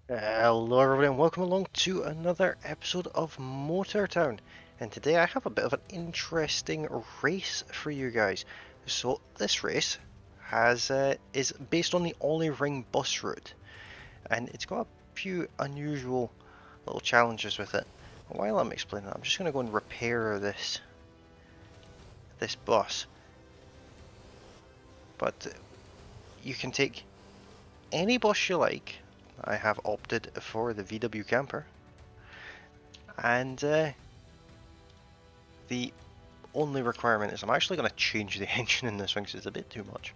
Hello everybody and welcome along to another episode of Motor Town. And today I have a bit of an interesting race for you guys. So this race is based on the Ollie Ring bus route, and it's got a few unusual little challenges with it. While I'm explaining that, I'm just going to go and repair this bus. But you can take any bus you like. I have opted for the VW camper, and the only requirement is I'm actually going to change the engine in this one because it's a bit too much.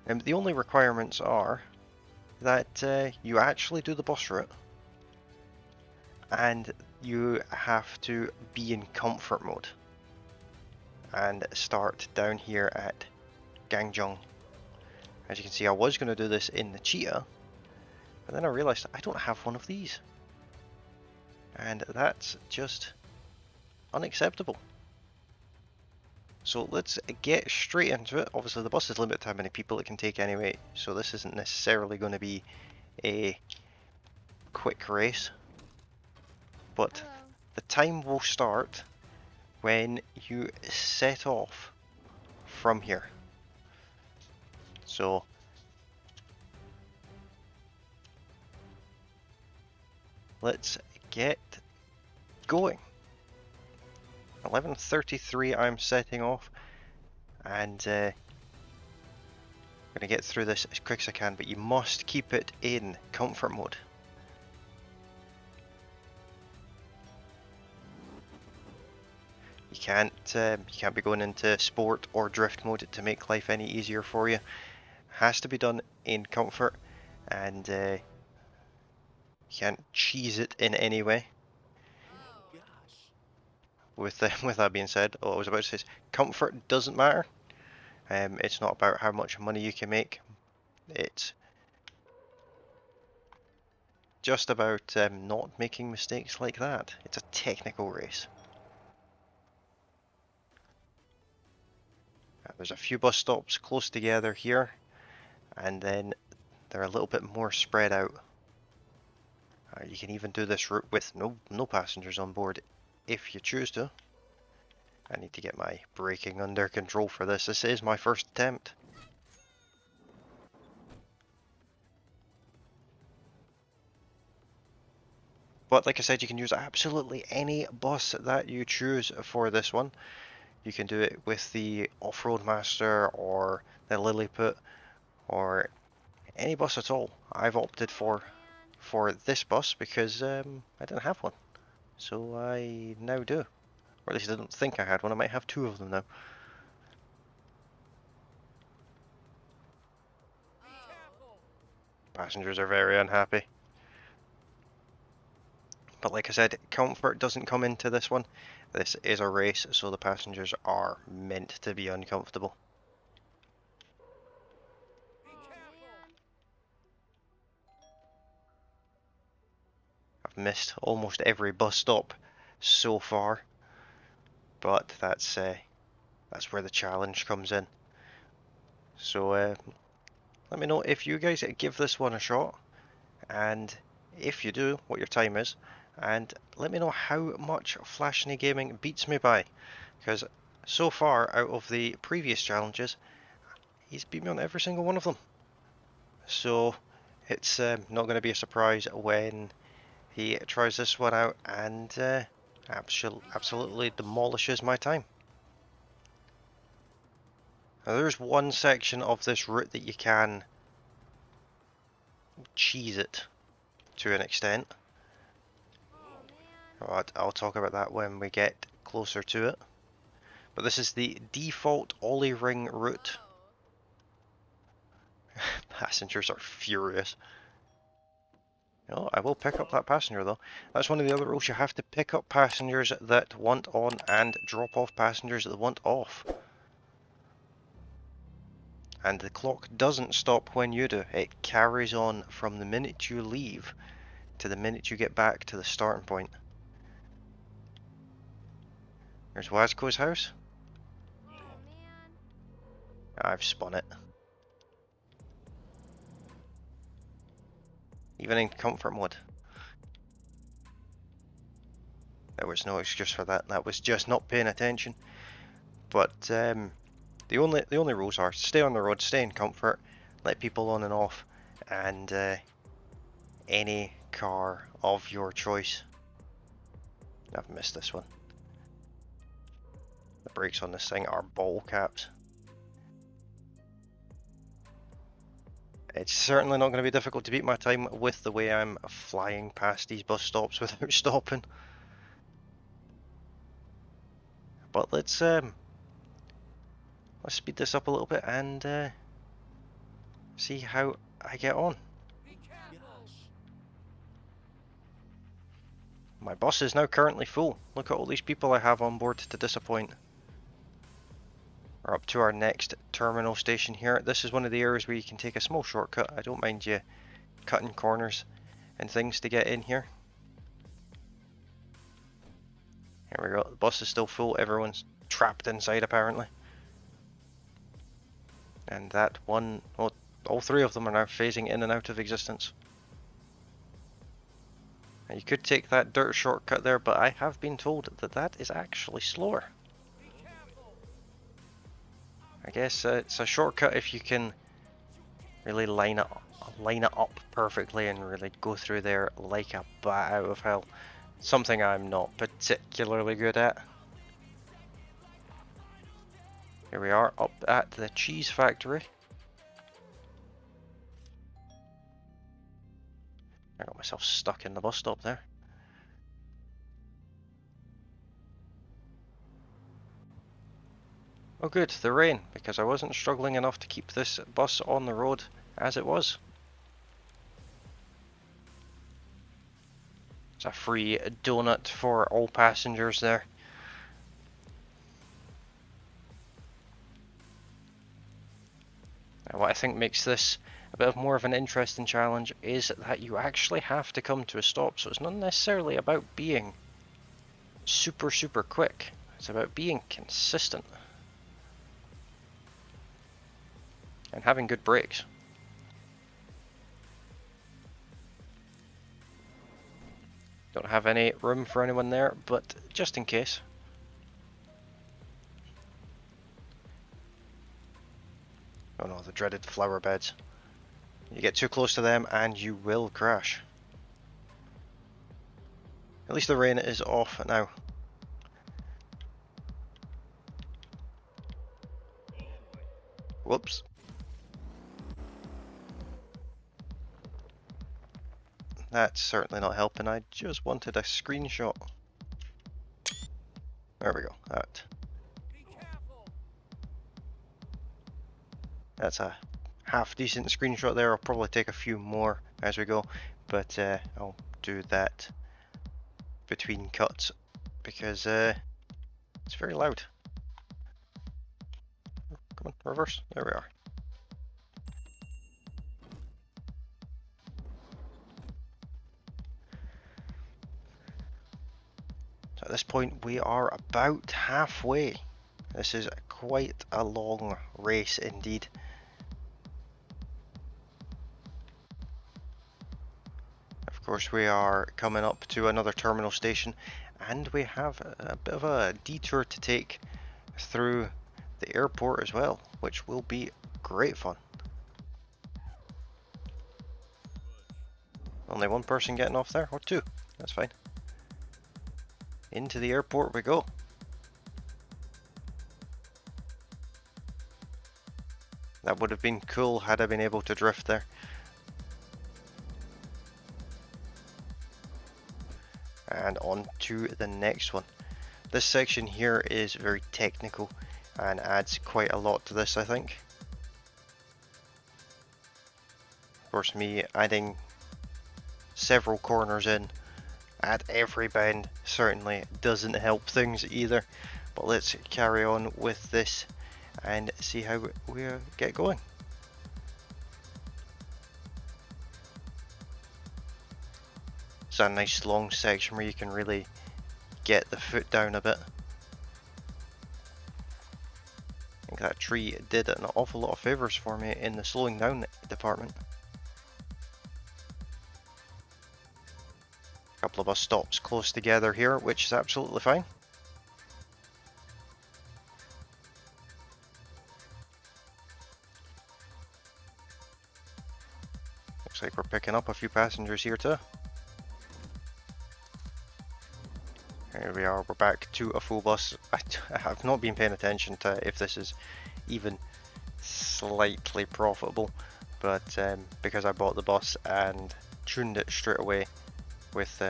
And the only requirements are that you actually do the bus route and you have to be in comfort mode and start down here at Gangjong. As you can see, I was going to do this in the Cheetah, but then I realised I don't have one of these, and that's just unacceptable. So let's get straight into it. Obviously the bus is limited to how many people it can take anyway, so this isn't necessarily going to be a quick race. But the time will start when you set off from here. So let's get going. 11:33 I'm setting off, and I'm going to get through this as quick as I can, but you must keep it in comfort mode. You can't be going into sport or drift mode to make life any easier for you. It has to be done in comfort, and you can't cheese it in any way. With that being said, what I was about to say is comfort doesn't matter. It's not about how much money you can make. It's just about not making mistakes like that. It's a technical race. There's a few bus stops close together here, and then they're a little bit more spread out. You can even do this route with no passengers on board if you choose to. I need to get my braking under control for this. This is my first attempt. But like I said, you can use absolutely any bus that you choose for this one. You can do it with the Off-Road Master or the Lilliput or any bus at all. I've opted for this bus because I didn't have one. So I now do. Or at least I didn't think I had one. I might have two of them now. Passengers are very unhappy. But like I said, comfort doesn't come into this one. This is a race, so the passengers are meant to be uncomfortable. I've missed almost every bus stop so far, but that's where the challenge comes in. So let me know if you guys give this one a shot, and if you do, what your time is, and let me know how much Flashney Gaming beats me by, because so far out of the previous challenges, he's beat me on every single one of them. So it's not going to be a surprise when he tries this one out and absolutely demolishes my time. Now there's one section of this route that you can cheese it to an extent. But I'll talk about that when we get closer to it. But this is the default Ollie Ring route. Passengers are furious. I will pick up that passenger though. That's one of the other rules. You have to pick up passengers that want on and drop off passengers that want off. And the clock doesn't stop when you do. It carries on from the minute you leave to the minute you get back to the starting point. There's Wasco's house. I've spun it. even in comfort mode. There was no excuse for that. That was just not paying attention. But the only rules are stay on the road, stay in comfort, let people on and off, and any car of your choice. I've missed this one. The brakes on this thing are ball caps. It's certainly not going to be difficult to beat my time with the way I'm flying past these bus stops without stopping. But let's speed this up a little bit and see how I get on. My bus is now currently full. Look at all these people I have on board to disappoint. We're up to our next terminal station here. This is one of the areas where you can take a small shortcut. I don't mind you cutting corners and things to get in here. Here we go. The bus is still full. Everyone's trapped inside apparently. And that one, well, all three of them are now phasing in and out of existence. Now you could take that dirt shortcut there, but I have been told that that is actually slower. I guess it's a shortcut if you can really line it up perfectly and really go through there like a bat out of hell. Something I'm not particularly good at. Here we are up at the cheese factory. I got myself stuck in the bus stop there. Oh good, the rain, because I wasn't struggling enough to keep this bus on the road as it was. It's a free donut for all passengers there. Now what I think makes this a bit of more of an interesting challenge is that you actually have to come to a stop, so it's not necessarily about being super quick, it's about being consistent and having good brakes. Don't have any room for anyone there, but just in case. Oh no, the dreaded flower beds. You get too close to them and you will crash. At least the rain is off now. Whoops. That's certainly not helping. I just wanted a screenshot. There we go. That's a half decent screenshot there. I'll probably take a few more as we go, but I'll do that between cuts because it's very loud. Come on, reverse. There we are. So at this point we are about halfway. This is quite a long race indeed. Of course we are coming up to another terminal station and we have a bit of a detour to take through the airport as well, which will be great fun. Only one person getting off there, or two, that's fine. Into the airport we go. That would have been cool had I been able to drift there. And on to the next one. This section here is very technical and adds quite a lot to this, I think. Of course, me adding several corners in at every bend certainly doesn't help things either. But let's carry on with this and see how we get going. It's a nice long section where you can really get the foot down a bit. I think that tree did an awful lot of favours for me in the slowing down department. couple of bus stops close together here, which is absolutely fine. Looks like we're picking up a few passengers here too. Here we are, we're back to a full bus. I have not been paying attention to if this is even slightly profitable, but because I bought the bus and tuned it straight away with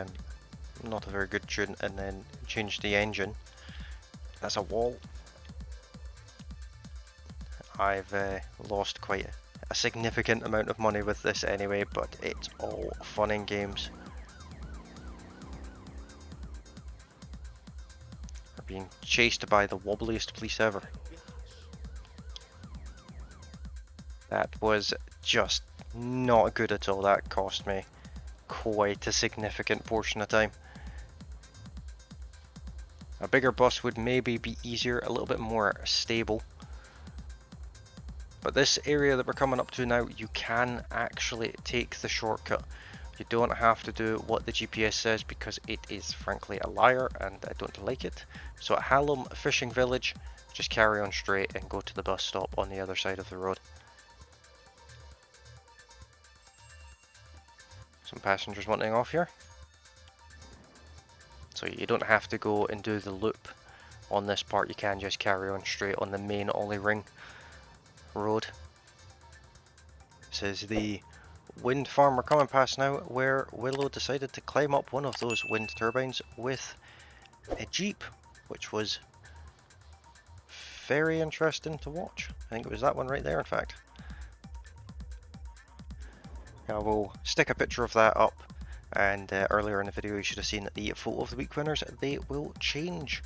not a very good tune and then changed the engine. That's a wall. I've lost quite a significant amount of money with this anyway, but it's all fun and games. We're being chased by the wobbliest police ever. That was just not good at all. That cost me quite a significant portion of time. A bigger bus would maybe be easier, a little bit more stable. But this area that we're coming up to now, you can actually take the shortcut. You don't have to do what the GPS says because it is frankly a liar and I don't like it. So at Hallam Fishing Village, just carry on straight and go to the bus stop on the other side of the road. Some passengers wanting off here. So you don't have to go and do the loop on this part, you can just carry on straight on the main Ollie Ring road. This is the wind farm we're coming past now, where Willow decided to climb up one of those wind turbines with a jeep, which was very interesting to watch. I think it was that one right there, in fact. I will stick a picture of that up, and earlier in the video you should have seen the photo of the week winners. They will change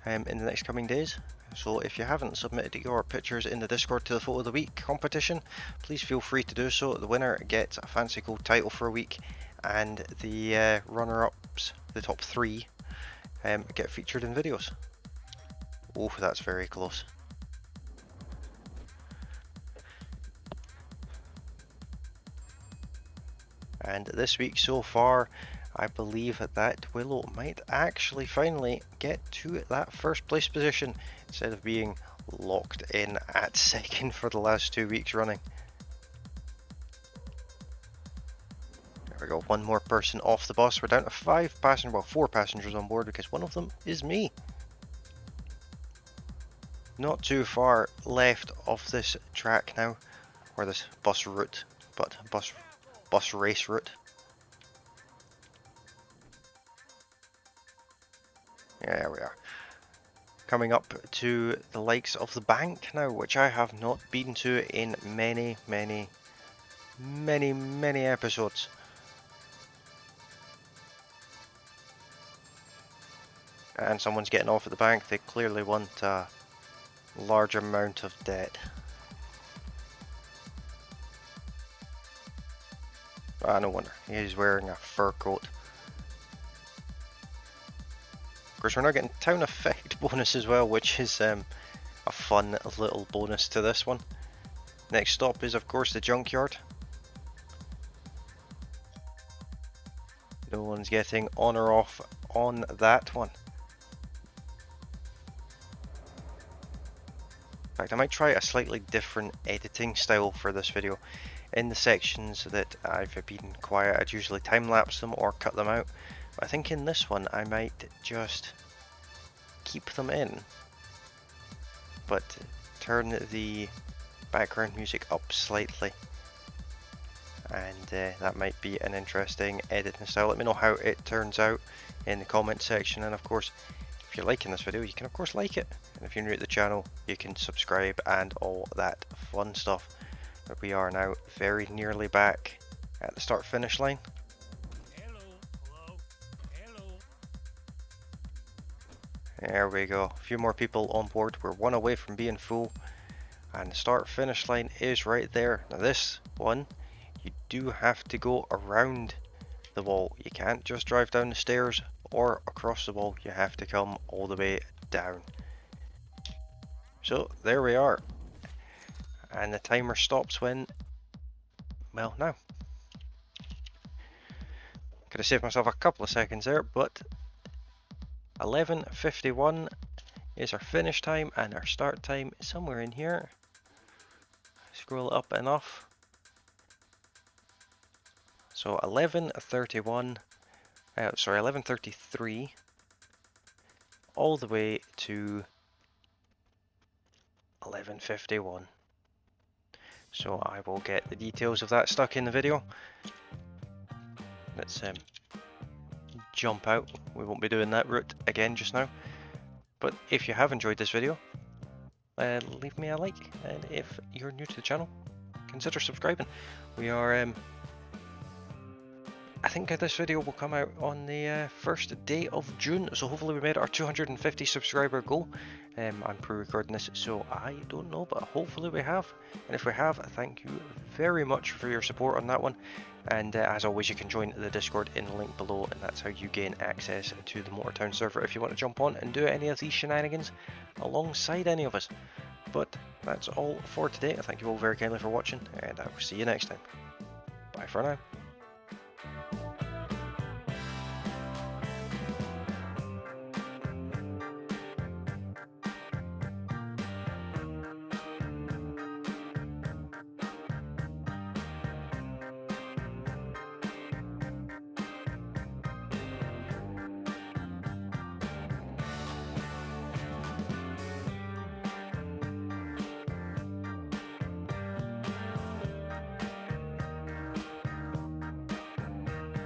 in the next coming days. So if you haven't submitted your pictures in the Discord to the photo of the week competition, please feel free to do so. The winner gets a fancy gold title for a week, and the runner-ups, the top 3, get featured in videos. Oh, that's very close. And this week so far, I believe that Willow might actually finally get to that first place position instead of being locked in at second for the last 2 weeks running. There we go, one more person off the bus. We're down to 4 passengers on board because one of them is me. Not too far left of this track now, or this bus route, but bus race route. Yeah, there we are. Coming up to the likes of the bank now, which I have not been to in many episodes. And someone's getting off at the bank. They clearly want a large amount of debt. Ah, no wonder. He's wearing a fur coat. Of course, we're now getting town effect bonus as well, which is a fun little bonus to this one. Next stop is, of course, the junkyard. No one's getting on or off on that one. In fact, I might try a slightly different editing style for this video. In the sections that I've been quiet, I'd usually time-lapse them or cut them out. But I think in this one, I might just keep them in, but turn the background music up slightly. And that might be an interesting editing style. Let me know how it turns out in the comment section. And of course, if you're liking this video, you can of course like it. And if you're new to the channel, you can subscribe and all that fun stuff. But we are now very nearly back at the start finish line. Hello, hello, hello. There we go. A few more people on board. We're one away from being full. And the start finish line is right there. Now this one, you do have to go around the wall. You can't just drive down the stairs or across the wall. You have to come all the way down. So there we are. And the timer stops when, well, now. Could have saved myself a couple of seconds there, but 11:51 is our finish time, and our start time is somewhere in here. Scroll up enough. So 11:31, sorry, 11:33, all the way to 11:51. So I will get the details of that stuck in the video. Let's jump out. We won't be doing that route again just now. But if you have enjoyed this video, leave me a like, and if you're new to the channel, consider subscribing. We are, I think this video will come out on the first day of June, so hopefully we made our 250 subscriber goal. I'm pre-recording this, so I don't know, but hopefully we have. And if we have, thank you very much for your support on that one. And as always, you can join the Discord in the link below, and that's how you gain access to the Motortown server if you want to jump on and do any of these shenanigans alongside any of us. But that's all for today. I thank you all very kindly for watching, and I will see you next time. Bye for now.